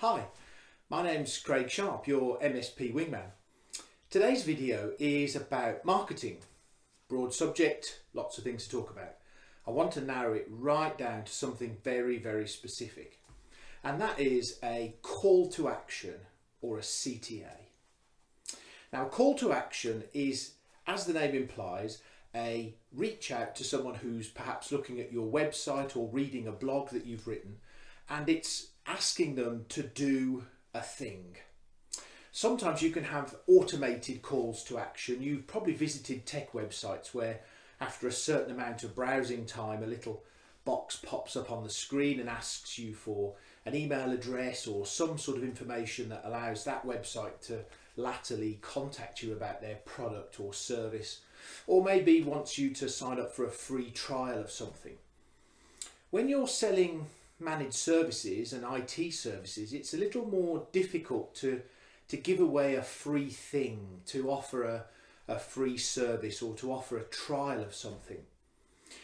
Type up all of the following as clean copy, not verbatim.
Hi, my name's Craig Sharp, your MSP Wingman. Today's video is about marketing. Broad subject, lots of things to talk about. I want to narrow it right down to something very, very specific. And that is a call to action, or a CTA. Now, a call to action is, as the name implies, a reach out to someone who's perhaps looking at your website or reading a blog that you've written, and it's asking them to do a thing. Sometimes you can have automated calls to action. You've probably visited tech websites where after a certain amount of browsing time, a little box pops up on the screen and asks you for an email address or some sort of information that allows that website to latterly contact you about their product or service, or maybe wants you to sign up for a free trial of something. When you're selling managed services and IT services, it's a little more difficult to give away a free thing, to offer a free service, or to offer a trial of something.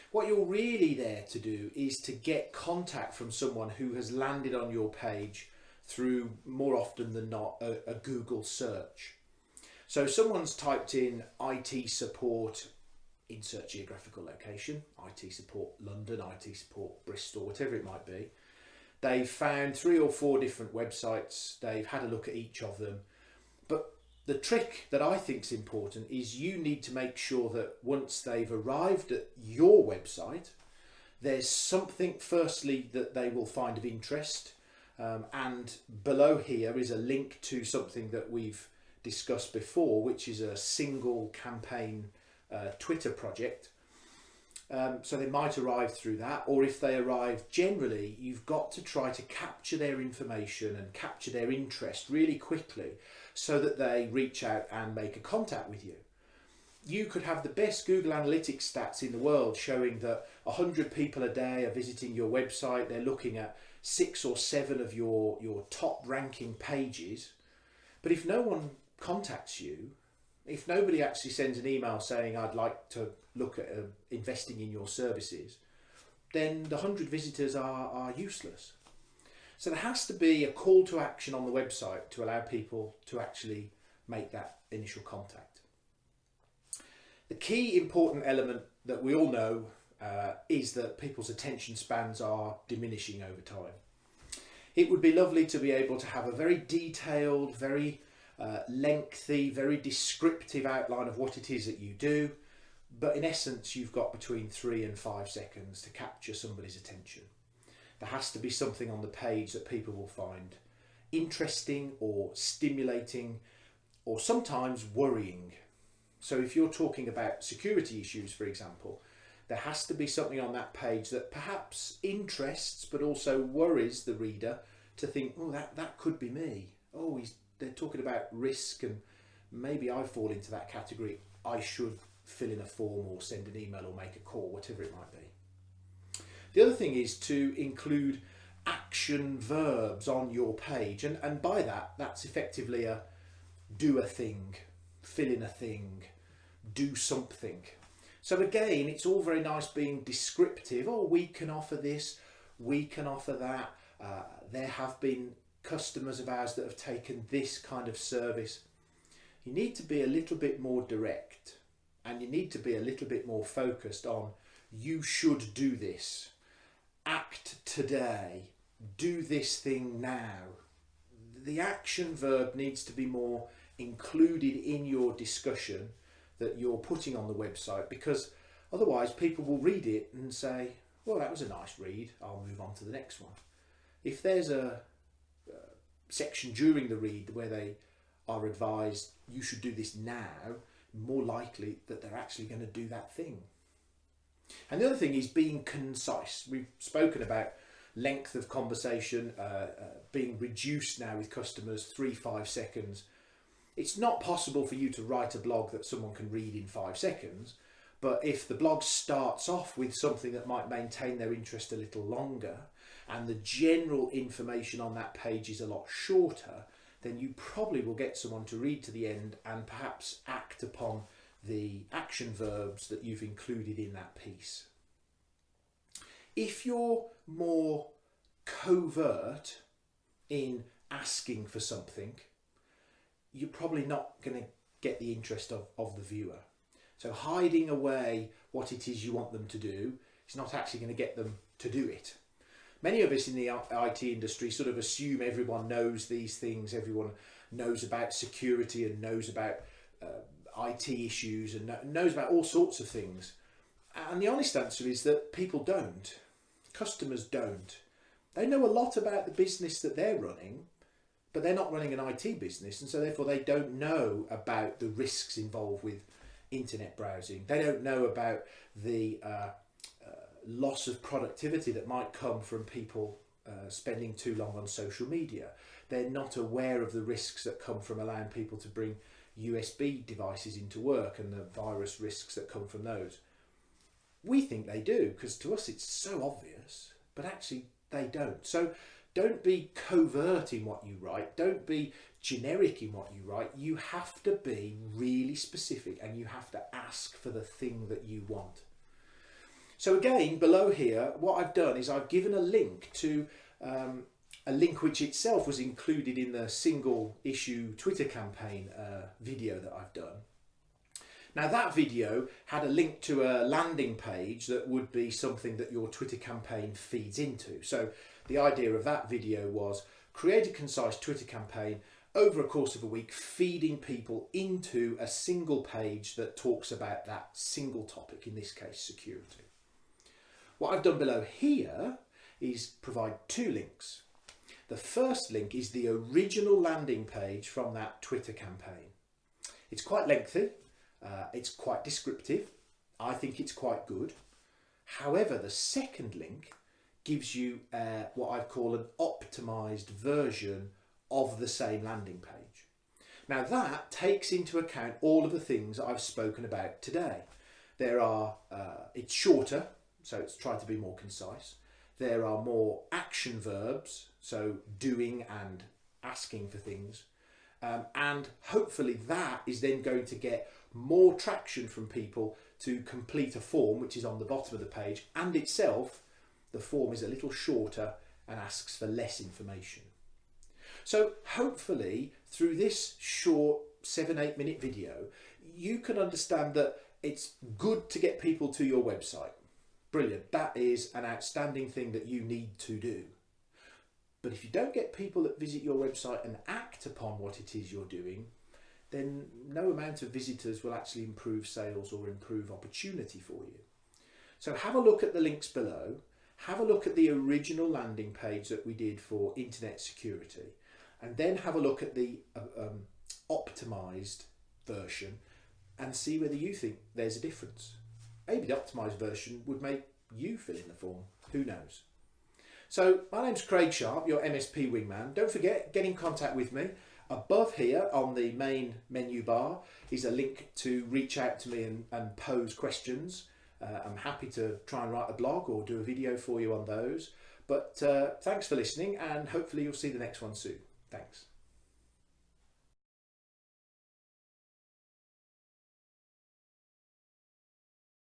What you're really there to do is to get contact from someone who has landed on your page through, more often than not, a Google search. So someone's typed in IT support, insert geographical location, IT support London, IT support Bristol, whatever it might be. They've found 3 or 4 different websites, they've had a look at each of them. But the trick that I think is important is you need to make sure that once they've arrived at your website, there's something firstly that they will find of interest. And below here is a link to something that we've discussed before, which is a single campaign Twitter project. So they might arrive through that, or if they arrive generally, you've got to try to capture their information and capture their interest really quickly so that they reach out and make a contact with you. You could have the best Google Analytics stats in the world showing that 100 people a day are visiting your website, they're looking at 6 or 7 of your top ranking pages, but if no one contacts you, if nobody actually sends an email saying I'd like to look at investing in your services, then the 100 visitors are useless. So there has to be a call to action on the website to allow people to actually make that initial contact. The key important element that we all know is that people's attention spans are diminishing over time. It would be lovely to be able to have a very detailed, very lengthy, very descriptive outline of what it is that you do, but in essence you've got between 3 and 5 seconds to capture somebody's attention. There has to be something on the page that people will find interesting or stimulating or sometimes worrying. So if you're talking about security issues, for example, there has to be something on that page that perhaps interests but also worries the reader to think, oh, that could be me. Oh, they're talking about risk and maybe I fall into that category. I should fill in a form or send an email or make a call, whatever it might be. The other thing is to include action verbs on your page, and by that, that's effectively a do a thing, fill in a thing, do something. So again, it's all very nice being descriptive. Oh, we can offer this, we can offer that. There have been customers of ours that have taken this kind of service. You need to be a little bit more direct, and you need to be a little bit more focused on you should do this, act today, do this thing now. The action verb needs to be more included in your discussion that you're putting on the website, because otherwise people will read it and say, well, that was a nice read, I'll move on to the next one. If there's a section during the read where they are advised you should do this now, more likely that they're actually going to do that thing. And the other thing is being concise. We've spoken about length of conversation being reduced now with customers, 3-5 seconds. It's not possible for you to write a blog that someone can read in 5 seconds, but if the blog starts off with something that might maintain their interest a little longer, and the general information on that page is a lot shorter, then you probably will get someone to read to the end and perhaps act upon the action verbs that you've included in that piece. If you're more covert in asking for something, you're probably not going to get the interest of the viewer. So hiding away what it is you want them to do is not actually going to get them to do it. Many of us in the IT industry sort of assume everyone knows these things, everyone knows about security and knows about IT issues and knows about all sorts of things. And the honest answer is that people don't. Customers don't. They know a lot about the business that they're running, but they're not running an IT business, and so therefore they don't know about the risks involved with internet browsing. They don't know about the loss of productivity that might come from people spending too long on social media. They're not aware of the risks that come from allowing people to bring USB devices into work and the virus risks that come from those. We think they do, because to us it's so obvious, but actually they don't. So don't be covert in what you write, don't be generic in what you write. You have to be really specific, and you have to ask for the thing that you want. So again, below here, what I've done is I've given a link to a link which itself was included in the single issue Twitter campaign video that I've done. Now that video had a link to a landing page that would be something that your Twitter campaign feeds into. So the idea of that video was create a concise Twitter campaign over a course of a week, feeding people into a single page that talks about that single topic, in this case security. What I've done below here is provide two links. The first link is the original landing page from that Twitter campaign. It's quite lengthy. It's quite descriptive. I think it's quite good. However, the second link gives you what I call an optimized version of the same landing page. Now that takes into account all of the things I've spoken about today. It's shorter, so it's tried to be more concise. There are more action verbs, so doing and asking for things. And hopefully that is then going to get more traction from people to complete a form, which is on the bottom of the page, and itself the form is a little shorter and asks for less information. So hopefully through this short 7-8 minute video you can understand that it's good to get people to your website. Brilliant, that is an outstanding thing that you need to do. But if you don't get people that visit your website and act upon what it is you're doing, then no amount of visitors will actually improve sales or improve opportunity for you. So have a look at the links below, have a look at the original landing page that we did for internet security, and then have a look at the optimized version and see whether you think there's a difference. Maybe the optimized version would make you fill in the form, who knows? So my name's Craig Sharp, your MSP Wingman. Don't forget, get in contact with me. Above here on the main menu bar is a link to reach out to me and pose questions. I'm happy to try and write a blog or do a video for you on those. But thanks for listening, and hopefully you'll see the next one soon. Thanks.